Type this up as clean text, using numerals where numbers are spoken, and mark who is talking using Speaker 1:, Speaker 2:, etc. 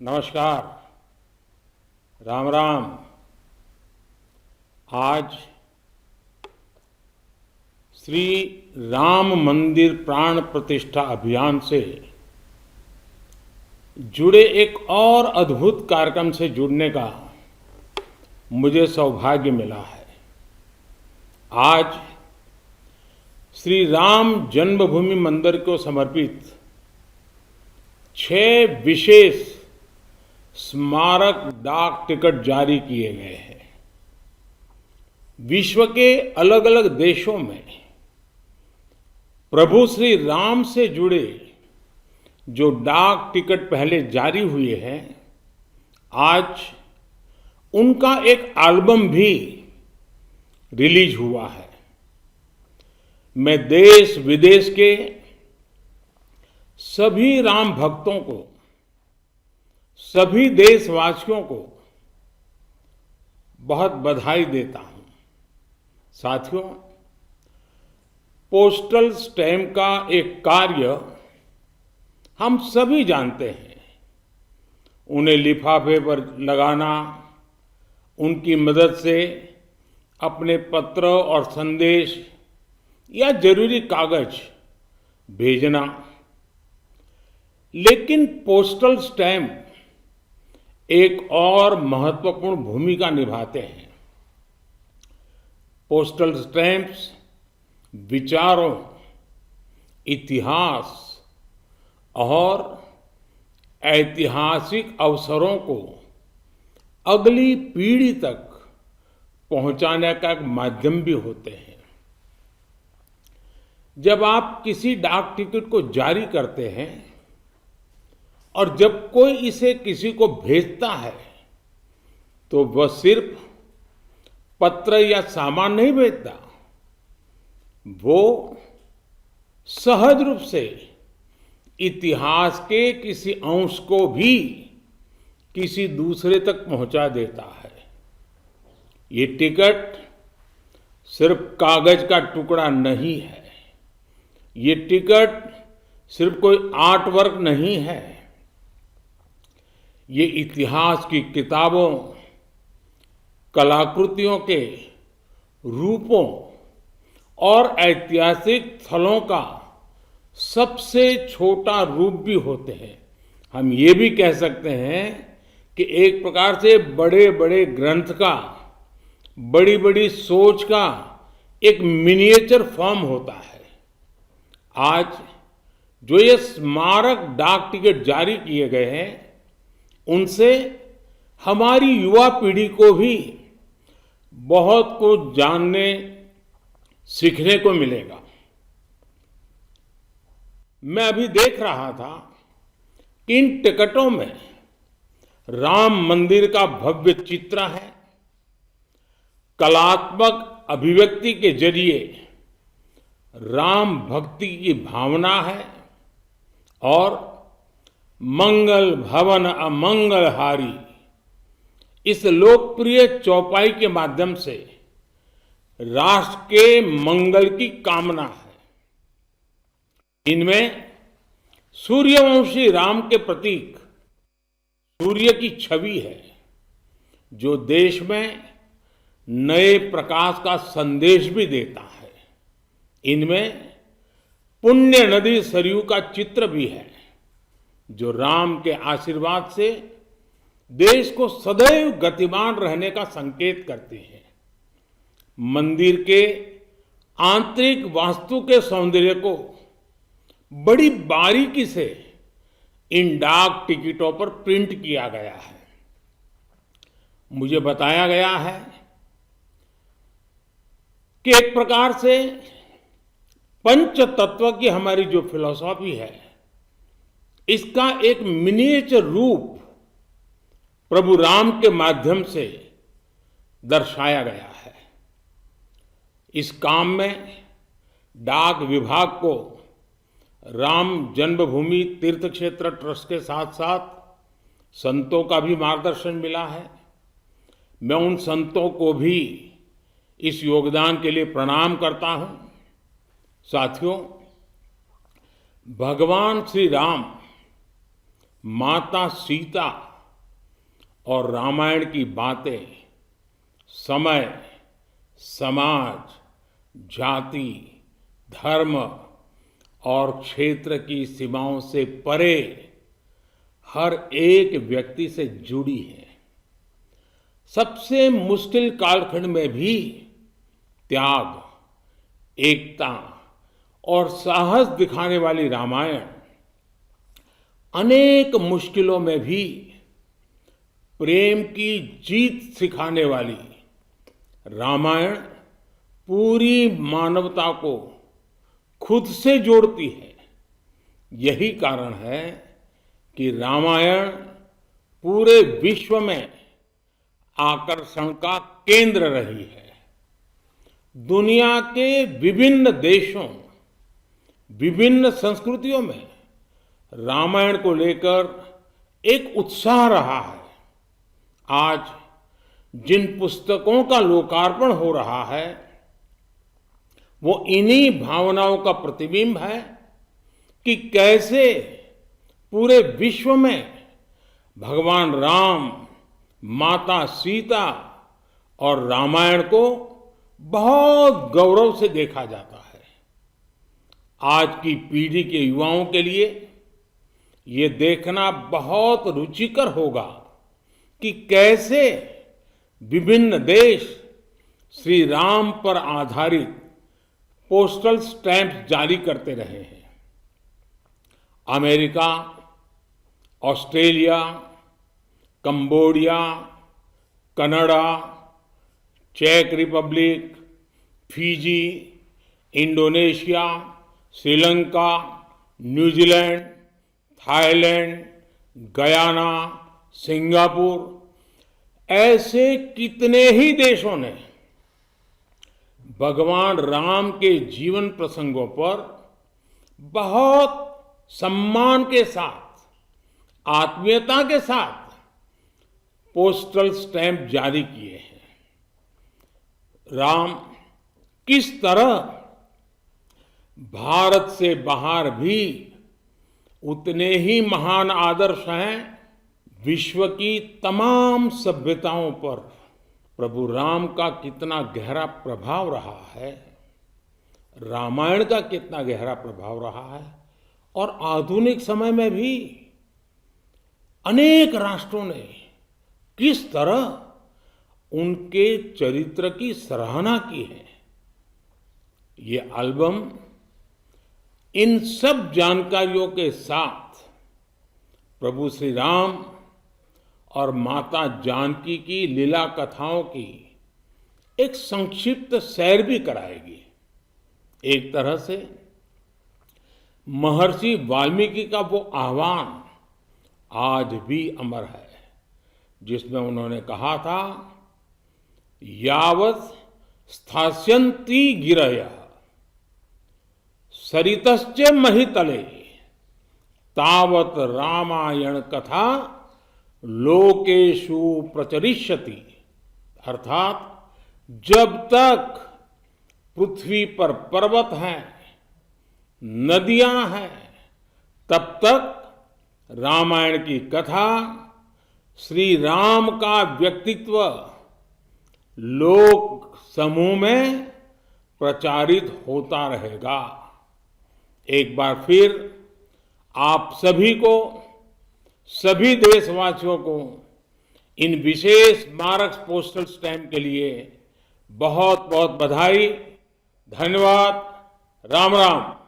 Speaker 1: नमस्कार। राम राम। आज श्री राम मंदिर प्राण प्रतिष्ठा अभियान से जुड़े एक और अद्भुत कार्यक्रम से जुड़ने का मुझे सौभाग्य मिला है। आज श्री राम जन्मभूमि मंदिर को समर्पित 6 विशेष स्मारक डाक टिकट जारी किए गए हैं। विश्व के अलग अलग देशों में प्रभु श्री राम से जुड़े जो डाक टिकट पहले जारी हुए हैं, आज उनका एक एल्बम भी रिलीज हुआ है। मैं देश विदेश के सभी राम भक्तों को, सभी देशवासियों को बहुत बधाई देता हूं। साथियों, पोस्टल स्टैम्प का एक कार्य हम सभी जानते हैं। उन्हें लिफाफे पर लगाना, उनकी मदद से अपने पत्र और संदेश या जरूरी कागज भेजना। लेकिन पोस्टल स्टैम्प एक और महत्वपूर्ण भूमिका निभाते हैं। पोस्टल स्टैम्प्स विचारों, इतिहास और ऐतिहासिक अवसरों को अगली पीढ़ी तक पहुंचाने का एक माध्यम भी होते हैं। जब आप किसी डाक टिकट को जारी करते हैं और जब कोई इसे किसी को भेजता है, तो वह सिर्फ पत्र या सामान नहीं भेजता, वो सहज रूप से इतिहास के किसी अंश को भी किसी दूसरे तक पहुंचा देता है। ये टिकट सिर्फ कागज का टुकड़ा नहीं है। ये टिकट सिर्फ कोई आर्ट वर्क नहीं है। ये इतिहास की किताबों, कलाकृतियों के रूपों और ऐतिहासिक स्थलों का सबसे छोटा रूप भी होते हैं। हम ये भी कह सकते हैं कि एक प्रकार से बड़े बड़े ग्रंथ का, बड़ी बड़ी सोच का एक मिनिएचर फॉर्म होता है। आज जो ये स्मारक डाक टिकट जारी किए गए हैं, उनसे हमारी युवा पीढ़ी को भी बहुत कुछ जानने, सीखने को मिलेगा। मैं अभी देख रहा था कि इन टिकटों में राम मंदिर का भव्य चित्र है। कलात्मक अभिव्यक्ति के जरिए राम भक्ति की भावना है और मंगल भवन अमंगलहारी इस लोकप्रिय चौपाई के माध्यम से राष्ट्र के मंगल की कामना है। इनमें सूर्यवंशी राम के प्रतीक सूर्य की छवि है, जो देश में नए प्रकाश का संदेश भी देता है। इनमें पुण्य नदी सरयू का चित्र भी है, जो राम के आशीर्वाद से देश को सदैव गतिमान रहने का संकेत करते हैं। मंदिर के आंतरिक वास्तु के सौंदर्य को बड़ी बारीकी से इन डाक टिकटों पर प्रिंट किया गया है। मुझे बताया गया है कि एक प्रकार से पंच तत्व की हमारी जो फिलॉसफी है, इसका एक मिनिएचर रूप प्रभु राम के माध्यम से दर्शाया गया है। इस काम में डाक विभाग को राम जन्मभूमि तीर्थ क्षेत्र ट्रस्ट के साथ साथ संतों का भी मार्गदर्शन मिला है। मैं उन संतों को भी इस योगदान के लिए प्रणाम करता हूं। साथियों, भगवान श्री राम माता सीता और रामायण की बातें समय, समाज, जाति, धर्म और क्षेत्र की सीमाओं से परे हर एक व्यक्ति से जुड़ी है। सबसे मुश्किल कालखंड में भी त्याग, एकता और साहस दिखाने वाली रामायण अनेक मुश्किलों में भी प्रेम की जीत सिखाने वाली रामायण पूरी मानवता को खुद से जोड़ती है। यही कारण है कि रामायण पूरे विश्व में आकर्षण का केंद्र रही है। दुनिया के विभिन्न देशों, विभिन्न संस्कृतियों में रामायण को लेकर एक उत्साह रहा है। आज जिन पुस्तकों का लोकार्पण हो रहा है वो इन्हीं भावनाओं का प्रतिबिंब है कि कैसे पूरे विश्व में भगवान राम, माता सीता और रामायण को बहुत गौरव से देखा जाता है। आज की पीढ़ी के युवाओं के लिए ये देखना बहुत रुचिकर होगा कि कैसे विभिन्न देश श्री राम पर आधारित पोस्टल स्टैंप जारी करते रहे हैं। अमेरिका, ऑस्ट्रेलिया, कंबोडिया, कनाडा, चेक Republic, Fiji, Indonesia, Sri Lanka, New Zealand, Thailand, Guyana, Singapore, ऐसे कितने ही देशों ने भगवान राम के जीवन प्रसंगों पर बहुत सम्मान के साथ, आत्मीयता के साथ पोस्टल स्टैंप जारी किए हैं। राम किस तरह भारत से बाहर भी उतने ही महान आदर्श हैं, विश्व की तमाम सभ्यताओं पर प्रभु राम का कितना गहरा प्रभाव रहा है, रामायण का कितना गहरा प्रभाव रहा है। और आधुनिक समय में भी अनेक राष्ट्रों ने किस तरह उनके चरित्र की सराहना की है। ये एल्बम इन सब जानकारियों के साथ प्रभु श्री राम और माता जानकी की लीला कथाओं की एक संक्षिप्त सैर भी कराएगी। एक तरह से महर्षि वाल्मीकि का वो आह्वान आज भी अमर है, जिसमें उन्होंने कहा था, यावत् स्थास्यन्ति गिरयः सरितश्च महितले तावत रामायण कथा लोकेषु प्रचरिष्यति। अर्थात जब तक पृथ्वी पर पर्वत हैं, नदियां हैं, तब तक रामायण की कथा, श्री राम का व्यक्तित्व लोक समूह में प्रचारित होता रहेगा। एक बार फिर आप सभी को, सभी देशवासियों को इन विशेष स्मारक पोस्टल स्टैंप के लिए बहुत बहुत बधाई। धन्यवाद। राम राम।